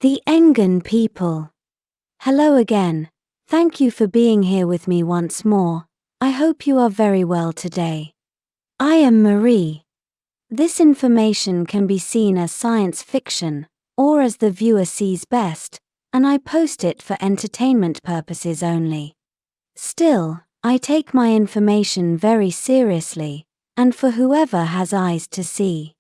The Engan People. Hello again. Thank you for being here with me once more. I hope you are very well today. I am Marie. This information can be seen as science fiction, or as the viewer sees best, and I post it for entertainment purposes only. Still, I take my information very seriously, and for whoever has eyes to see.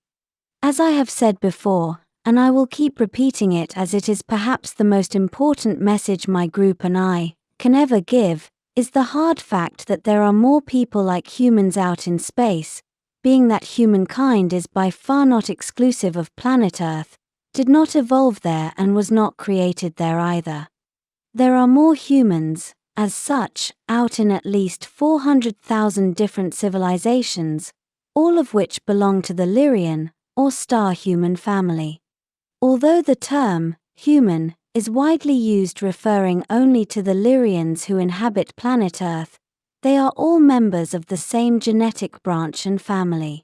As I have said before, and I will keep repeating it as it is perhaps the most important message my group and I can ever give, is the hard fact that there are more people like humans out in space, being that humankind is by far not exclusive of planet Earth, did not evolve there and was not created there either. There are more humans, as such, out in at least 400,000 different civilizations, all of which belong to the Lyrian, or star-human family. Although the term, human, is widely used referring only to the Lyrians who inhabit planet Earth, they are all members of the same genetic branch and family.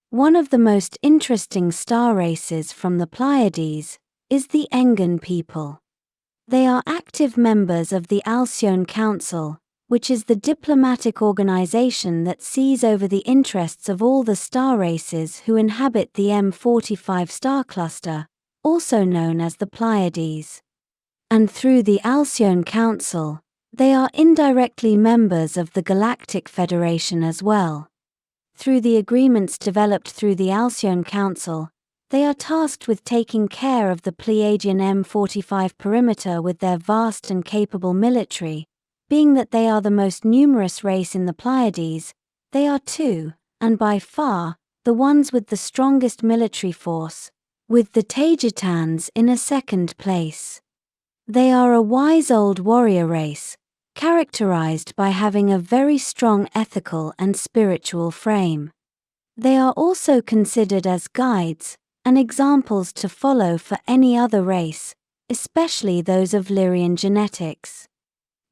One of the most interesting star races from the Pleiades is the Engan People. They are active members of the Alcyone Council, which is the diplomatic organization that sees over the interests of all the star races who inhabit the M45 star cluster, also known as the Pleiades. And through the Alcyone Council, they are indirectly members of the Galactic Federation as well. Through the agreements developed through the Alcyone Council, they are tasked with taking care of the Pleiadian M45 perimeter with their vast and capable military. Being that they are the most numerous race in the Pleiades, they are too, and by far, the ones with the strongest military force, with the Taygetans in a second place. They are a wise old warrior race, characterized by having a very strong ethical and spiritual frame. They are also considered as guides and examples to follow for any other race, especially those of Lyrian genetics.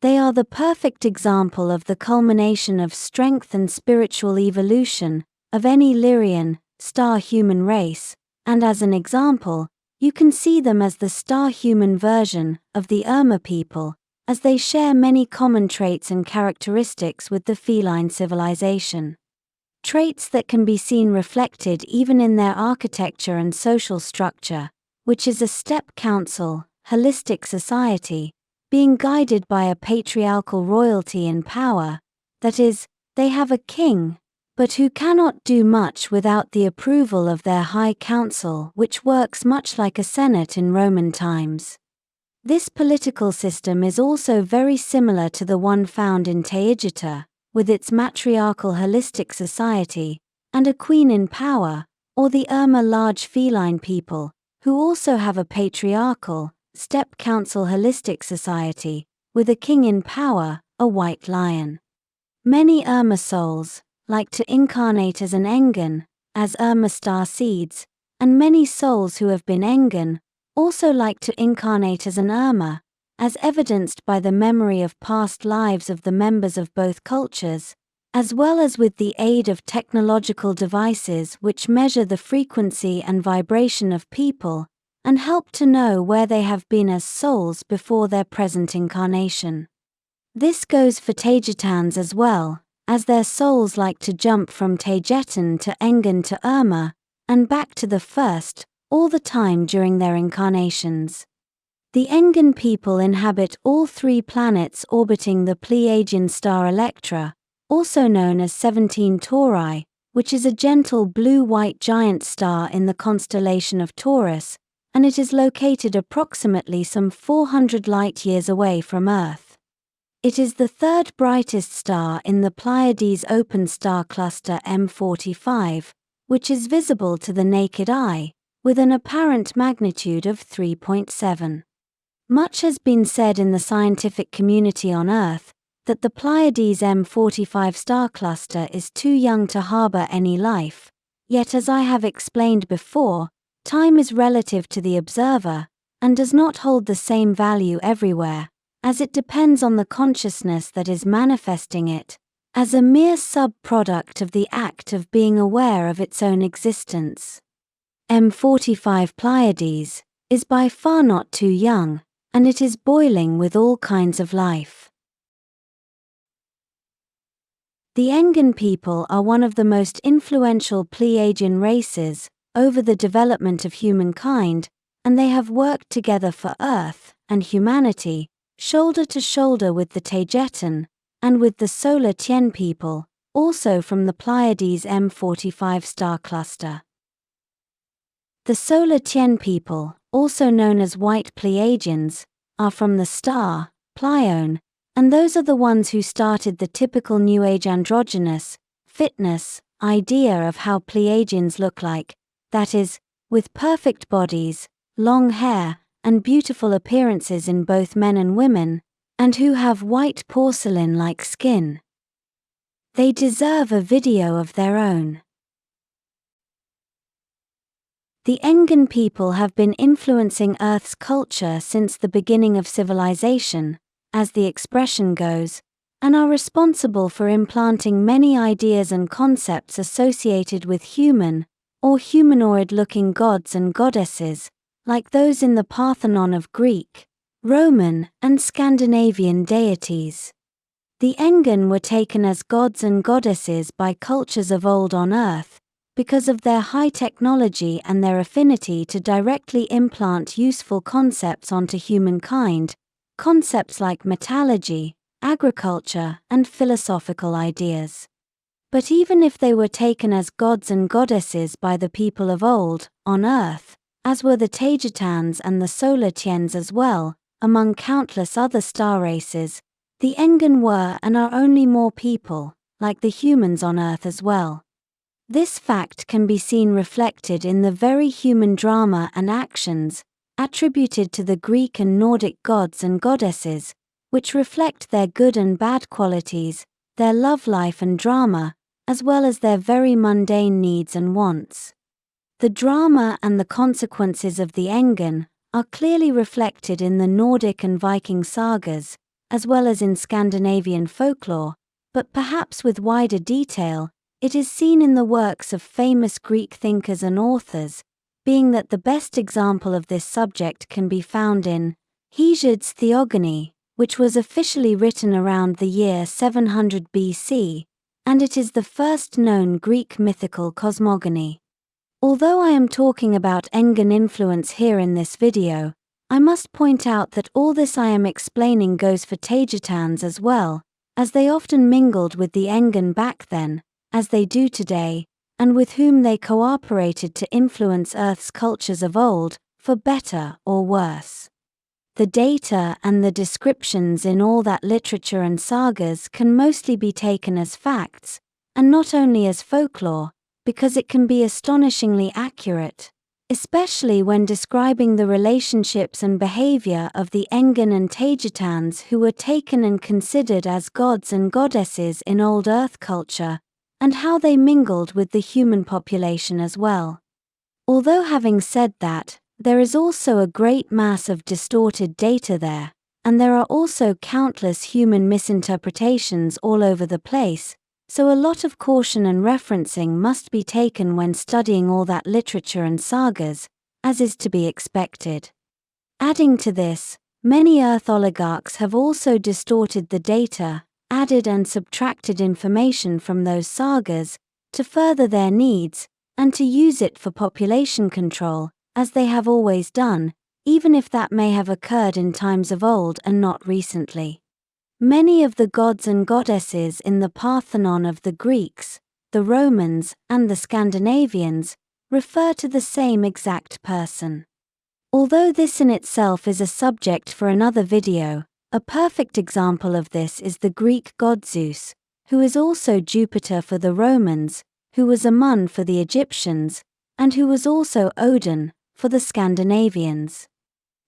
They are the perfect example of the culmination of strength and spiritual evolution of any Lyrian, star-human race, and as an example, you can see them as the star-human version of the Urmah people, as they share many common traits and characteristics with the feline civilization. Traits that can be seen reflected even in their architecture and social structure, which is a step council, holistic society, being guided by a patriarchal royalty in power, that is, they have a king, but who cannot do much without the approval of their high council, which works much like a senate in Roman times. This political system is also very similar to the one found in Taygeta, with its matriarchal holistic society, and a queen in power, or the Urmah large feline people, who also have a patriarchal, step council holistic society, with a king in power, a white lion. Many Urmah souls like to incarnate as an Engan, as Urmah star seeds, and many souls who have been Engan also like to incarnate as an Urmah, as evidenced by the memory of past lives of the members of both cultures, as well as with the aid of technological devices which measure the frequency and vibration of people, and help to know where they have been as souls before their present incarnation. This goes for Taygetans as well, as their souls like to jump from Taygetan to Engan to Urmah, and back to the first, all the time during their incarnations. The Engan people inhabit all 3 planets orbiting the Pleiadian star Electra, also known as 17 Tauri, which is a gentle blue-white giant star in the constellation of Taurus, and it is located approximately some 400 light-years away from Earth. It is the 3rd brightest star in the Pleiades open star cluster M45, which is visible to the naked eye, with an apparent magnitude of 3.7. Much has been said in the scientific community on Earth that the Pleiades M45 star cluster is too young to harbor any life, yet as I have explained before, time is relative to the observer, and does not hold the same value everywhere, as it depends on the consciousness that is manifesting it, as a mere sub-product of the act of being aware of its own existence. M45 Pleiades is by far not too young, and it is boiling with all kinds of life. The Engan people are one of the most influential Pleiadian races over the development of humankind, and they have worked together for Earth and humanity, shoulder to shoulder with the Taygeta and with the solar Tien people, also from the Pleiades M45 star cluster. The solar Tien people, also known as White Pleiadians, are from the star Pleione, and those are the ones who started the typical New Age androgynous, fitness idea of how Pleiadians look like, that is, with perfect bodies, long hair, and beautiful appearances in both men and women, and who have white porcelain-like skin. They deserve a video of their own. The Engan people have been influencing Earth's culture since the beginning of civilization, as the expression goes, and are responsible for implanting many ideas and concepts associated with human, or humanoid-looking gods and goddesses, like those in the Parthenon of Greek, Roman, and Scandinavian deities. The Engan were taken as gods and goddesses by cultures of old on Earth, because of their high technology and their affinity to directly implant useful concepts onto humankind, concepts like metallurgy, agriculture, and philosophical ideas. But even if they were taken as gods and goddesses by the people of old, on Earth, as were the Taygetans and the Solar Tiens as well, among countless other star races, the Engan were and are only more people, like the humans on Earth as well. This fact can be seen reflected in the very human drama and actions attributed to the Greek and Nordic gods and goddesses, which reflect their good and bad qualities, their love life and drama, as well as their very mundane needs and wants. The drama and the consequences of the Engan are clearly reflected in the Nordic and Viking sagas, as well as in Scandinavian folklore, but perhaps with wider detail, it is seen in the works of famous Greek thinkers and authors, being that the best example of this subject can be found in Hesiod's Theogony, which was officially written around the year 700 BC, and it is the first known Greek mythical cosmogony. Although I am talking about Engan influence here in this video, I must point out that all this I am explaining goes for Taygetans as well, as they often mingled with the Engan back then, as they do today, and with whom they cooperated to influence Earth's cultures of old, for better or worse. The data and the descriptions in all that literature and sagas can mostly be taken as facts, and not only as folklore, because it can be astonishingly accurate, especially when describing the relationships and behavior of the Engan and Taygetans who were taken and considered as gods and goddesses in old Earth culture, and how they mingled with the human population as well. Although having said that, there is also a great mass of distorted data there, and there are also countless human misinterpretations all over the place, so a lot of caution and referencing must be taken when studying all that literature and sagas, as is to be expected. Adding to this, many Earth oligarchs have also distorted the data, added and subtracted information from those sagas, to further their needs, and to use it for population control, as they have always done, even if that may have occurred in times of old and not recently. Many of the gods and goddesses in the Parthenon of the Greeks, the Romans, and the Scandinavians refer to the same exact person. Although this in itself is a subject for another video, a perfect example of this is the Greek god Zeus, who is also Jupiter for the Romans, who was Amun for the Egyptians, and who was also Odin for the Scandinavians.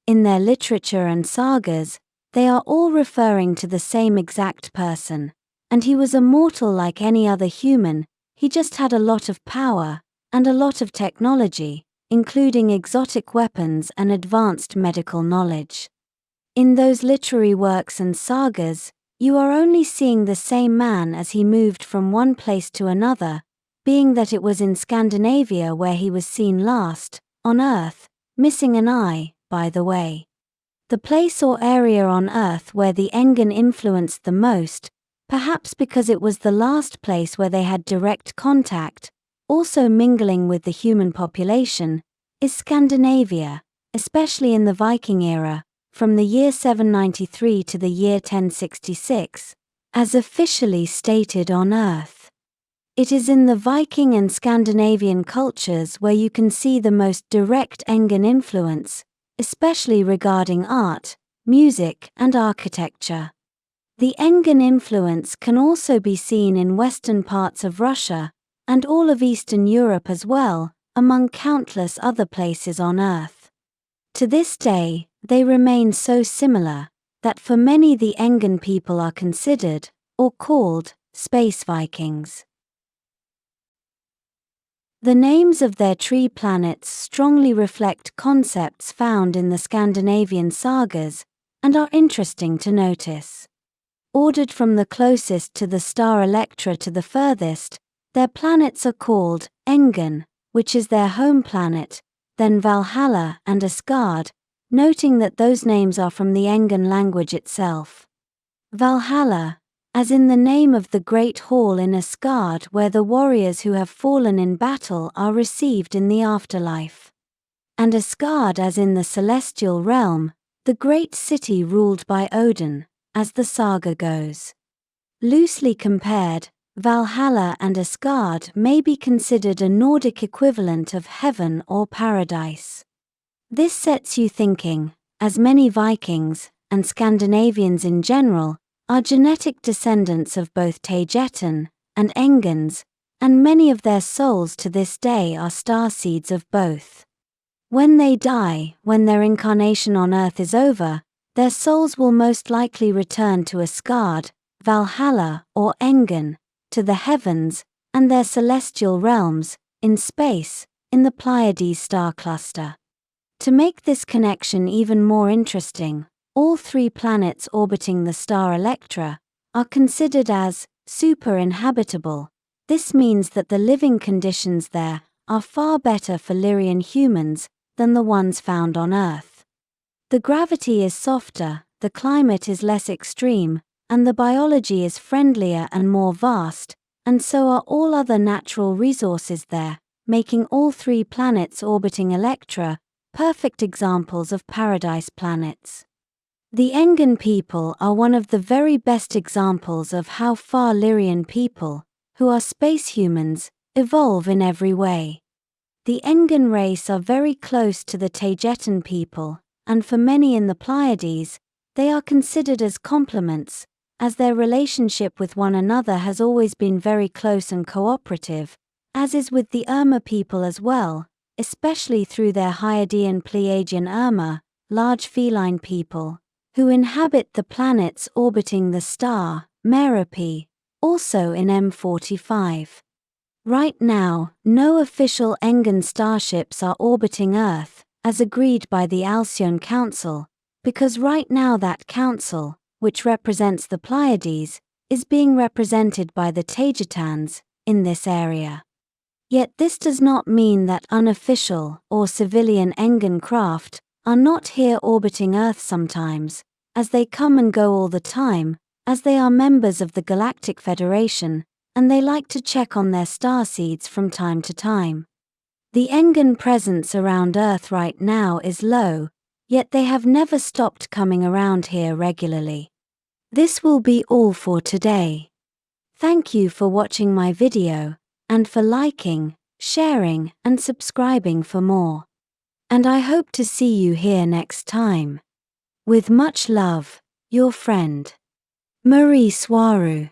In their literature and sagas, they are all referring to the same exact person, and he was a mortal like any other human, he just had a lot of power, and a lot of technology, including exotic weapons and advanced medical knowledge. In those literary works and sagas, you are only seeing the same man as he moved from one place to another, being that it was in Scandinavia where he was seen last, on Earth, missing an eye, by the way. The place or area on Earth where the Engan influenced the most, perhaps because it was the last place where they had direct contact, also mingling with the human population, is Scandinavia, especially in the Viking era, from the year 793 to the year 1066, as officially stated on Earth. It is in the Viking and Scandinavian cultures where you can see the most direct Engan influence, especially regarding art, music, and architecture. The Engan influence can also be seen in western parts of Russia, and all of Eastern Europe as well, among countless other places on Earth. To this day, they remain so similar, that for many the Engan people are considered, or called, space Vikings. The names of their tree planets strongly reflect concepts found in the Scandinavian sagas, and are interesting to notice. Ordered from the closest to the star Electra to the furthest, their planets are called Engan, which is their home planet, then Valhalla and Asgard, noting that those names are from the Engan language itself. Valhalla, as in the name of the great hall in Asgard where the warriors who have fallen in battle are received in the afterlife. And Asgard as in the celestial realm, the great city ruled by Odin, as the saga goes. Loosely compared, Valhalla and Asgard may be considered a Nordic equivalent of heaven or paradise. This sets you thinking, as many Vikings, and Scandinavians in general, are genetic descendants of both Taygetan and Engans, and many of their souls to this day are starseeds of both. When they die, when their incarnation on Earth is over, their souls will most likely return to Asgard, Valhalla, or Engan, to the heavens, and their celestial realms, in space, in the Pleiades star cluster. To make this connection even more interesting, all three planets orbiting the star Electra are considered as super-inhabitable. This means that the living conditions there are far better for Lyrian humans than the ones found on Earth. The gravity is softer, the climate is less extreme, and the biology is friendlier and more vast, and so are all other natural resources there, making all three planets orbiting Electra perfect examples of paradise planets. The Engan people are one of the very best examples of how far Lyrian people, who are space humans, evolve in every way. The Engan race are very close to the Taygeta people, and for many in the Pleiades, they are considered as complements, as their relationship with one another has always been very close and cooperative, as is with the Urmah people as well, especially through their Hyadian Pleiadian Urmah, large feline people, who inhabit the planets orbiting the star, Merope, also in M45. Right now, no official Engan starships are orbiting Earth, as agreed by the Alcyone Council, because right now that council, which represents the Pleiades, is being represented by the Taygetans, in this area. Yet this does not mean that unofficial or civilian Engan craft are not here orbiting Earth sometimes, as they come and go all the time, as they are members of the Galactic Federation, and they like to check on their starseeds from time to time. The Engan presence around Earth right now is low, yet they have never stopped coming around here regularly. This will be all for today. Thank you for watching my video, and for liking, sharing, and subscribing for more. And I hope to see you here next time. With much love, your friend, Marie Swaruu.